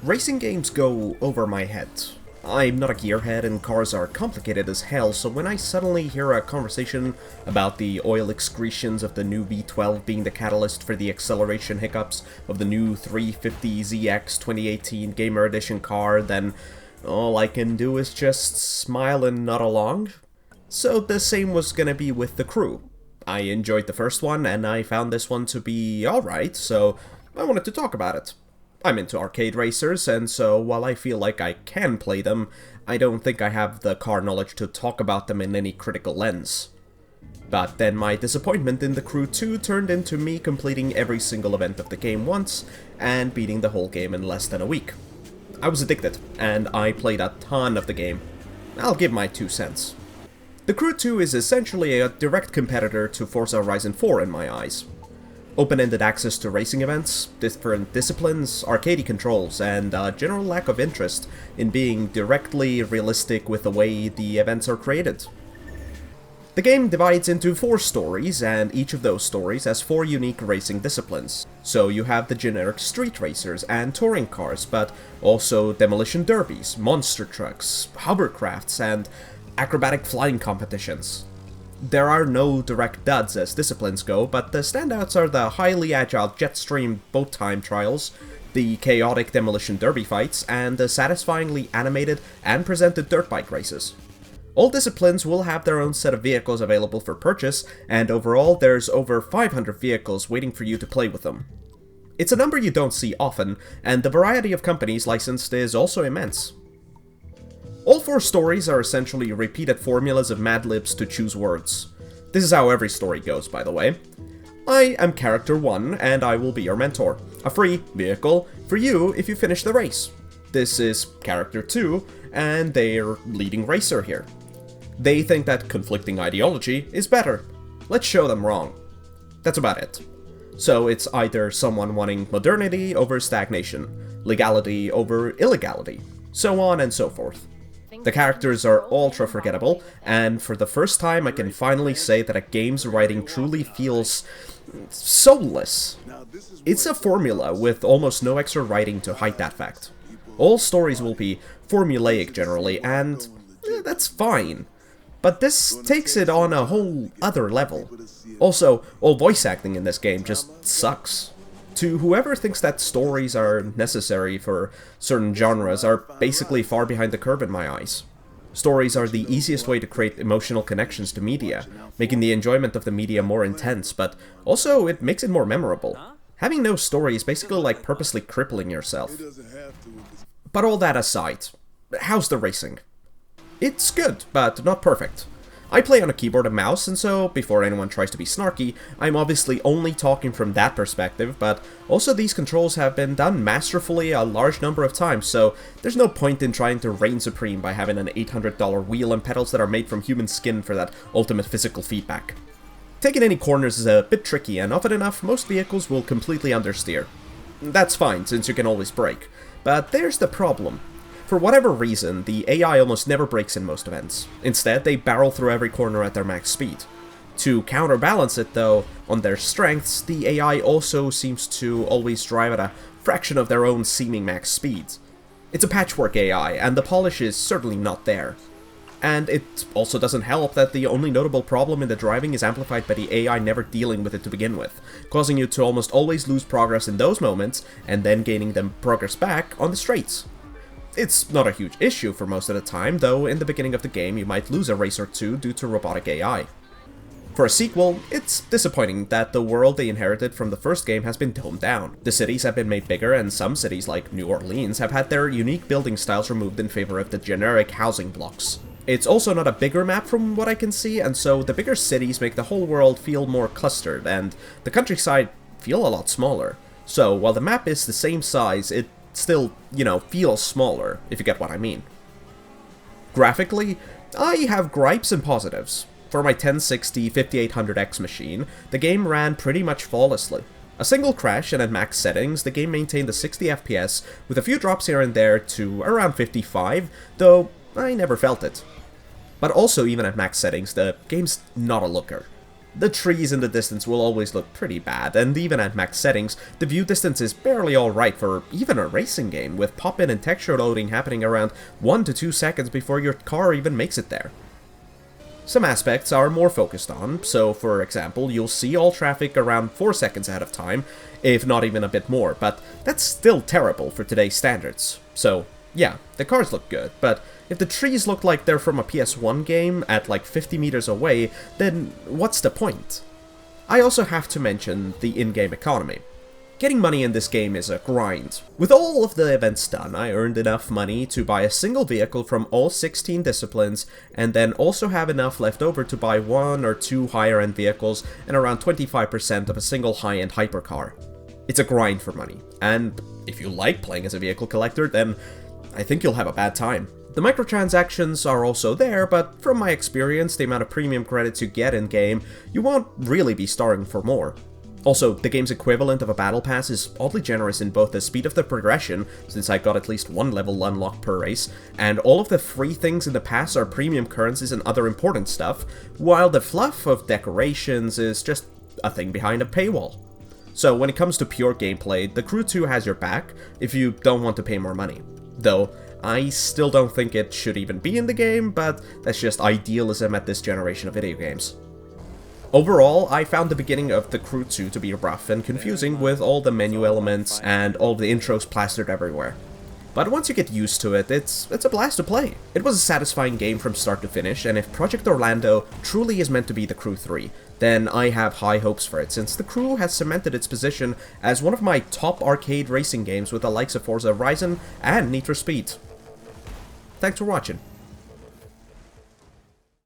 Racing games go over my head. I'm not a gearhead and cars are complicated as hell, so when I suddenly hear a conversation about the oil excretions of the new V12 being the catalyst for the acceleration hiccups of the new 350ZX 2018 Gamer Edition car, then all I can do is just smile and nod along. So the same was gonna be with The Crew. I enjoyed the first one, and I found this one to be alright, so I wanted to talk about it. I'm into arcade racers, and so while I feel like I can play them, I don't think I have the car knowledge to talk about them in any critical lens. But then my disappointment in The Crew 2 turned into me completing every single event of the game once, and beating the whole game in less than a week. I was addicted, and I played a ton of the game. I'll give my 2 cents. The Crew 2 is essentially a direct competitor to Forza Horizon 4 in my eyes. Open-ended access to racing events, different disciplines, arcadey controls, and a general lack of interest in being directly realistic with the way the events are created. The game divides into 4 stories, and each of those stories has 4 unique racing disciplines. So you have the generic street racers and touring cars, but also demolition derbies, monster trucks, hovercrafts, and acrobatic flying competitions. There are no direct duds as disciplines go, but the standouts are the highly agile Jetstream boat time trials, the chaotic demolition derby fights, and the satisfyingly animated and presented dirt bike races. All disciplines will have their own set of vehicles available for purchase, and overall there's over 500 vehicles waiting for you to play with them. It's a number you don't see often, and the variety of companies licensed is also immense. All 4 stories are essentially repeated formulas of Mad Libs to choose words. This is how every story goes, by the way. I am Character 1, and I will be your mentor. A free vehicle for you if you finish the race. This is Character 2, and they're leading racer here. They think that conflicting ideology is better. Let's show them wrong. That's about it. So it's either someone wanting modernity over stagnation, legality over illegality, so on and so forth. The characters are ultra forgettable, and for the first time I can finally say that a game's writing truly feels soulless. It's a formula with almost no extra writing to hide that fact. All stories will be formulaic generally, and that's fine. But this takes it on a whole other level. Also, all voice acting in this game just sucks. To whoever thinks that stories are necessary for certain genres are basically far behind the curve in my eyes. Stories are the easiest way to create emotional connections to media, making the enjoyment of the media more intense, but also it makes it more memorable. Having no story is basically like purposely crippling yourself. But all that aside, how's the racing? It's good, but not perfect. I play on a keyboard and mouse, and so, before anyone tries to be snarky, I'm obviously only talking from that perspective, but also these controls have been done masterfully a large number of times, so there's no point in trying to reign supreme by having an $800 wheel and pedals that are made from human skin for that ultimate physical feedback. Taking any corners is a bit tricky, and often enough, most vehicles will completely understeer. That's fine, since you can always brake. But there's the problem. For whatever reason, the AI almost never brakes in most events. Instead, they barrel through every corner at their max speed. To counterbalance it, though, on their strengths, the AI also seems to always drive at a fraction of their own seeming max speeds. It's a patchwork AI, and the polish is certainly not there. And it also doesn't help that the only notable problem in the driving is amplified by the AI never dealing with it to begin with, causing you to almost always lose progress in those moments, and then gaining them progress back on the straights. It's not a huge issue for most of the time, though in the beginning of the game you might lose a race or two due to robotic AI. For a sequel, it's disappointing that the world they inherited from the first game has been toned down. The cities have been made bigger, and some cities, like New Orleans, have had their unique building styles removed in favor of the generic housing blocks. It's also not a bigger map from what I can see, and so the bigger cities make the whole world feel more clustered, and the countryside feel a lot smaller. So, while the map is the same size, it still, feels smaller, if you get what I mean. Graphically, I have gripes and positives. For my 1060 5800X machine, the game ran pretty much flawlessly. A single crash, and at max settings, the game maintained the 60 FPS, with a few drops here and there to around 55, though I never felt it. But also, even at max settings, the game's not a looker. The trees in the distance will always look pretty bad, and even at max settings, the view distance is barely alright for even a racing game, with pop-in and texture loading happening around 1 to 2 seconds before your car even makes it there. Some aspects are more focused on, so for example, you'll see all traffic around 4 seconds ahead of time, if not even a bit more, but that's still terrible for today's standards. So, yeah, the cars look good, but if the trees look like they're from a PS1 game at like 50 meters away, then what's the point? I also have to mention the in-game economy. Getting money in this game is a grind. With all of the events done, I earned enough money to buy a single vehicle from all 16 disciplines, and then also have enough left over to buy 1 or 2 higher-end vehicles and around 25% of a single high-end hypercar. It's a grind for money, and if you like playing as a vehicle collector, then I think you'll have a bad time. The microtransactions are also there, but from my experience, the amount of premium credits you get in-game, you won't really be starving for more. Also, the game's equivalent of a battle pass is oddly generous in both the speed of the progression, since I got at least 1 level unlocked per race, and all of the free things in the pass are premium currencies and other important stuff, while the fluff of decorations is just a thing behind a paywall. So when it comes to pure gameplay, The Crew 2 has your back if you don't want to pay more money. Though, I still don't think it should even be in the game, but that's just idealism at this generation of video games. Overall, I found the beginning of The Crew 2 to be rough and confusing with all the menu elements and all the intros plastered everywhere. But once you get used to it, it's a blast to play. It was a satisfying game from start to finish, and if Project Orlando truly is meant to be The Crew 3, then I have high hopes for it, since The Crew has cemented its position as one of my top arcade racing games with the likes of Forza Horizon and Need for Speed. Thanks for watching.